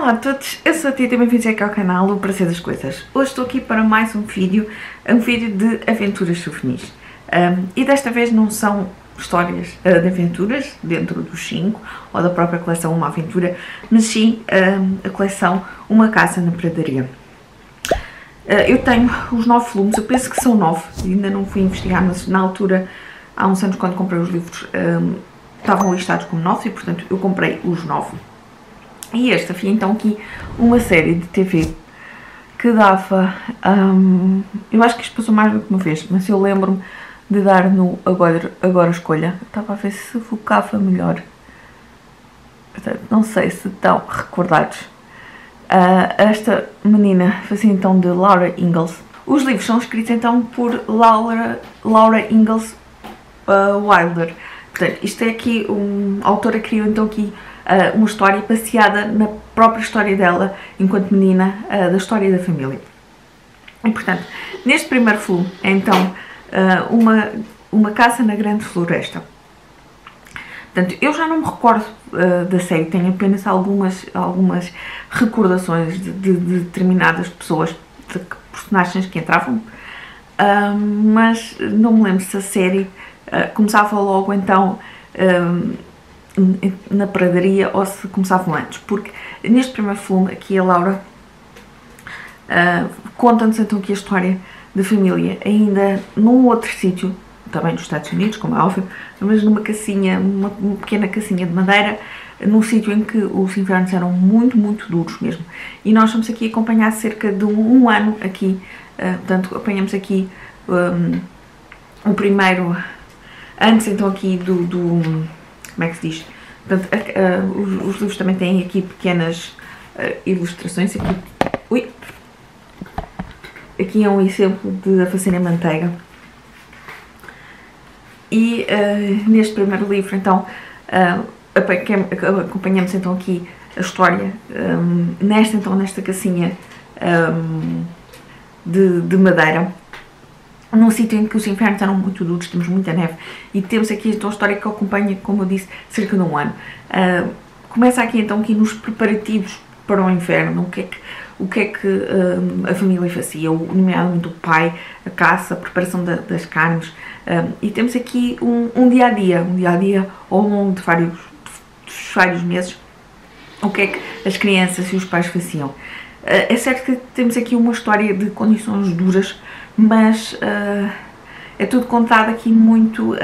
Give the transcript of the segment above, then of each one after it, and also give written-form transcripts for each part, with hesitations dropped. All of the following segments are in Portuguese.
Olá a todos, eu sou a Tita e bem-vindos aqui ao canal O Prazer das Coisas. Hoje estou aqui para mais um vídeo de aventuras juvenis. E desta vez não são histórias de aventuras dentro dos 5 ou da própria coleção Uma Aventura, mas sim a coleção Uma Caça na Pradaria. Eu tenho os 9 volumes, eu penso que são 9, ainda não fui investigar, mas na altura, há uns anos quando comprei os livros, estavam listados como 9 e portanto eu comprei os 9. E esta foi então aqui uma série de TV que dava, eu acho que isto passou mais do que uma vez, mas eu lembro-me de dar no Agora Escolha. Estava a ver se focava melhor, portanto, não sei se estão recordados. Esta menina fazia então de Laura Ingalls. Os livros são escritos então por Laura Ingalls Wilder. Portanto, isto é aqui, a autora criou então aqui uma história passeada na própria história dela enquanto menina, da história da família. E portanto, neste primeiro volume é então uma caça na grande floresta. Portanto, eu já não me recordo da série, tenho apenas algumas recordações de determinadas pessoas, de personagens que entravam, mas não me lembro se a série começava logo então na pradaria ou se começavam antes, porque neste primeiro volume aqui a Laura conta-nos então aqui a história da família, ainda num outro sítio, também nos Estados Unidos, como é óbvio, mas numa casinha, uma pequena casinha de madeira, num sítio em que os invernos eram muito duros mesmo. E nós vamos aqui acompanhar cerca de um ano aqui, portanto apanhamos aqui o primeiro, antes então aqui como é que se diz? Portanto, os livros também têm aqui pequenas ilustrações. Aqui é um exemplo de a fazerem manteiga. E neste primeiro livro, então, acompanhamos então aqui a história nesta casinha de madeira, num sítio em que os invernos eram muito duros, temos muita neve, e temos aqui então a história que acompanha, como eu disse, cerca de um ano. Começa aqui então aqui nos preparativos para o inverno, o que é que a família fazia, nomeadamente o pai, a caça, a preparação das carnes, e temos aqui um dia a dia ao longo de vários meses, o que é que as crianças e os pais faziam. É certo que temos aqui uma história de condições duras, mas é tudo contado aqui muito,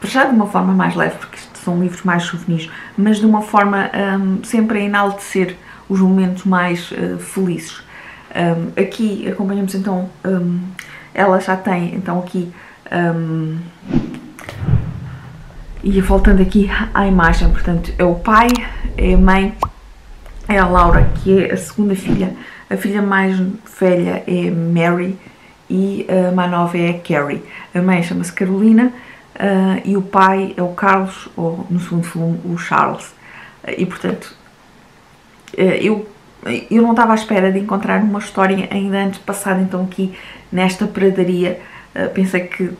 já de uma forma mais leve, porque isto são livros mais juvenis, mas de uma forma sempre a enaltecer os momentos mais felizes. Aqui acompanhamos então, ela já tem então aqui, e voltando aqui à imagem, portanto é o pai, é a mãe, é a Laura, que é a segunda filha, a filha mais velha é Mary e a mais nova é a Carrie. A mãe chama-se Carolina e o pai é o Carlos, ou no segundo volume o Charles. E portanto, eu não estava à espera de encontrar uma história ainda antes passada então aqui nesta pradaria. Pensei que,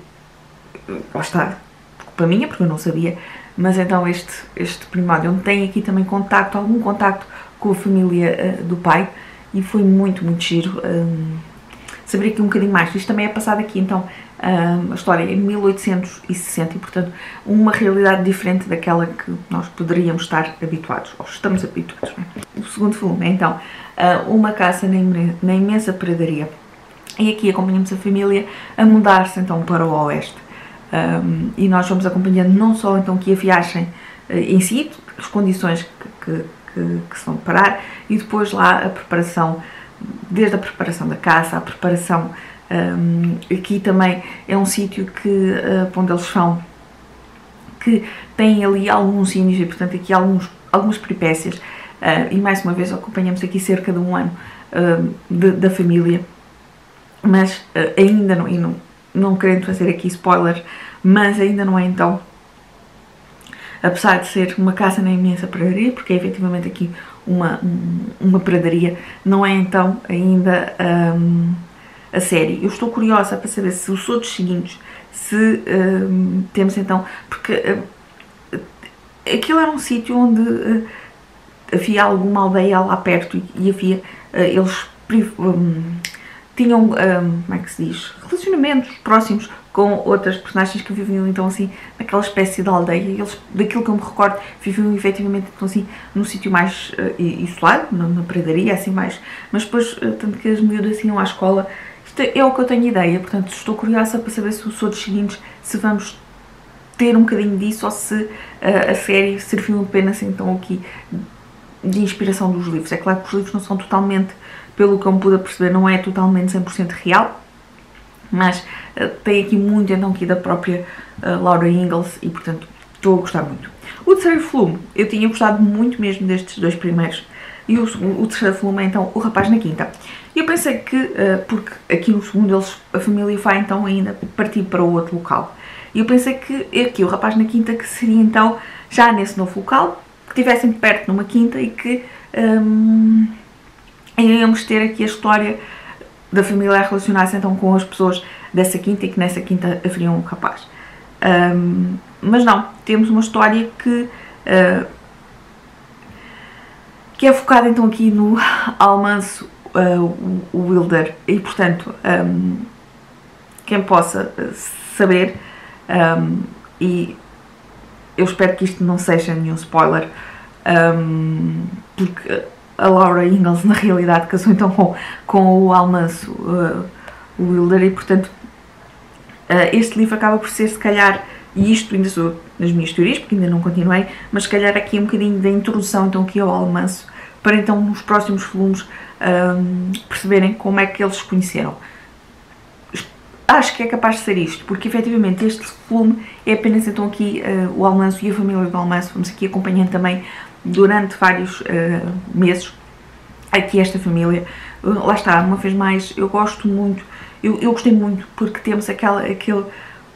lá está, culpa minha, porque eu não sabia, mas então este primórdio onde tem aqui também algum contacto com a família do pai, e foi muito giro saber aqui um bocadinho mais. Isto também é passado aqui então a história em 1860 e portanto uma realidade diferente daquela que nós poderíamos estar habituados, ou estamos habituados, não é? O segundo volume é então Uma Caça na Imensa Pradaria, e aqui acompanhamos a família a mudar-se então para o oeste, e nós vamos acompanhando não só então aqui a viagem em si, as condições que se vão parar, e depois lá a preparação, desde a preparação da caça, a preparação, aqui também é um sítio onde eles vão, que tem ali alguns sínios e portanto aqui algumas peripécias, e mais uma vez acompanhamos aqui cerca de um ano da família, mas ainda não querendo fazer aqui spoilers, mas ainda não é então, apesar de ser uma caça na imensa pradaria, porque é efetivamente aqui uma pradaria, não é então ainda a série. Eu estou curiosa para saber se os outros seguintes, se temos então, porque aquilo era um sítio onde havia alguma aldeia lá perto e havia, eles tinham, como é que se diz, relacionamentos próximos com outras personagens que viviam então assim naquela espécie de aldeia. Eles, daquilo que eu me recordo, viviam efetivamente então assim num sítio mais isolado, na pradaria, assim mais, mas depois, tanto que as miúdas iam à escola. Isto é o que eu tenho ideia, portanto estou curiosa para saber se os outros seguintes, se vamos ter um bocadinho disso ou se a série serviu apenas então aqui de inspiração dos livros. É claro que os livros não são totalmente, pelo que eu me pude perceber, não é totalmente 100% real, mas tem aqui muito então aqui da própria Laura Ingalls e portanto estou a gostar muito. O terceiro volume, eu tinha gostado muito mesmo destes dois primeiros, e o terceiro volume é então O Rapaz na Quinta. E eu pensei que, porque aqui no segundo eles, a família vai então ainda partir para o outro local, e eu pensei que aqui O Rapaz na Quinta que seria então já nesse novo local, que estivessem perto numa quinta e que iríamos ter aqui a história da família a relacionar-se então com as pessoas dessa quinta e que nessa quinta haveria um rapaz. Mas não, temos uma história que é focada então aqui no Almanso Wilder e portanto quem possa saber, e eu espero que isto não seja nenhum spoiler, porque a Laura Ingalls na realidade casou então com o Almanso Wilder e portanto este livro acaba por ser se calhar, e isto ainda sou nas minhas teorias porque ainda não continuei, mas se calhar aqui um bocadinho da introdução então aqui ao Almanso, para então nos próximos volumes perceberem como é que eles se conheceram. Acho que é capaz de ser isto, porque efetivamente este volume é apenas então aqui o Almanso e a família do Almanso, vamos aqui acompanhando também durante vários meses aqui esta família. Lá está, uma vez mais, eu gosto muito, eu gostei muito porque temos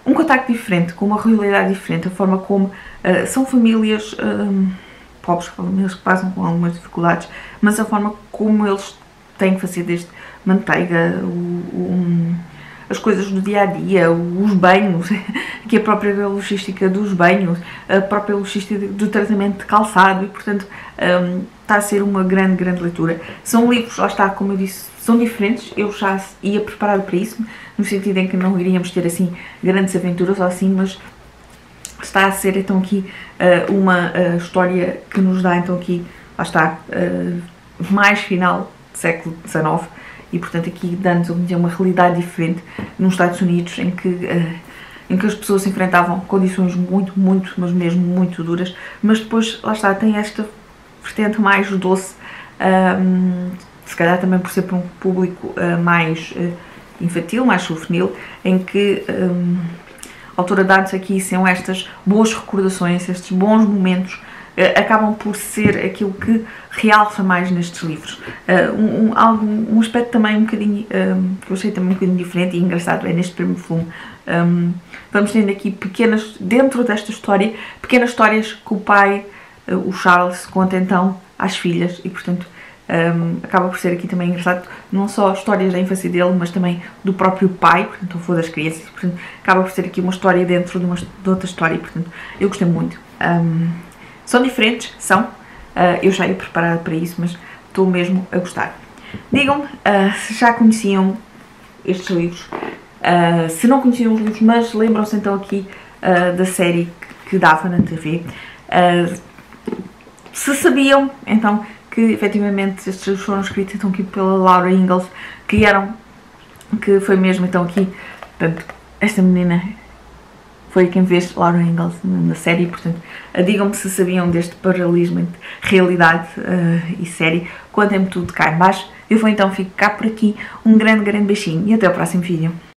um contacto diferente, com uma realidade diferente, a forma como são famílias pobres, famílias que passam com algumas dificuldades, mas a forma como eles têm que fazer desde manteiga, as coisas do dia a dia, os banhos, que a própria logística dos banhos, a própria logística do tratamento de calçado e portanto está a ser uma grande leitura. São livros, lá está, como eu disse, são diferentes, eu já ia preparado para isso, no sentido em que não iríamos ter assim grandes aventuras ou assim, mas está a ser então aqui uma história que nos dá então aqui, lá está, mais final do século XIX, e portanto aqui dando-nos uma realidade diferente nos Estados Unidos em que as pessoas se enfrentavam condições muito, mas mesmo muito duras, mas depois, lá está, tem esta vertente mais doce, se calhar também por ser para um público mais infantil, mais juvenil, em que a autora dá-nos aqui são estas boas recordações, estes bons momentos, acabam por ser aquilo que realça mais nestes livros. Um aspecto também um bocadinho, que eu achei também um bocadinho diferente e engraçado, é neste primeiro volume, vamos tendo aqui pequenas, dentro desta história, pequenas histórias que o pai, o Charles, conta então às filhas e portanto acaba por ser aqui também engraçado, não só histórias da infância dele, mas também do próprio pai, portanto o avô das crianças, portanto acaba por ser aqui uma história dentro de outra história e portanto eu gostei muito. São diferentes, são, eu já ia preparada para isso, mas estou mesmo a gostar. Digam-me se já conheciam estes livros, se não conheciam os livros, mas lembram-se então aqui da série que dava na TV, se sabiam então que efetivamente estes livros foram escritos então aqui pela Laura Ingalls, que foi mesmo então aqui, portanto, esta menina foi quem fez Laura Ingalls na série, portanto, digam-me se sabiam deste paralelismo entre realidade e série, contem-me tudo cá em baixo. Eu vou então ficar por aqui, um grande beijinho e até o próximo vídeo.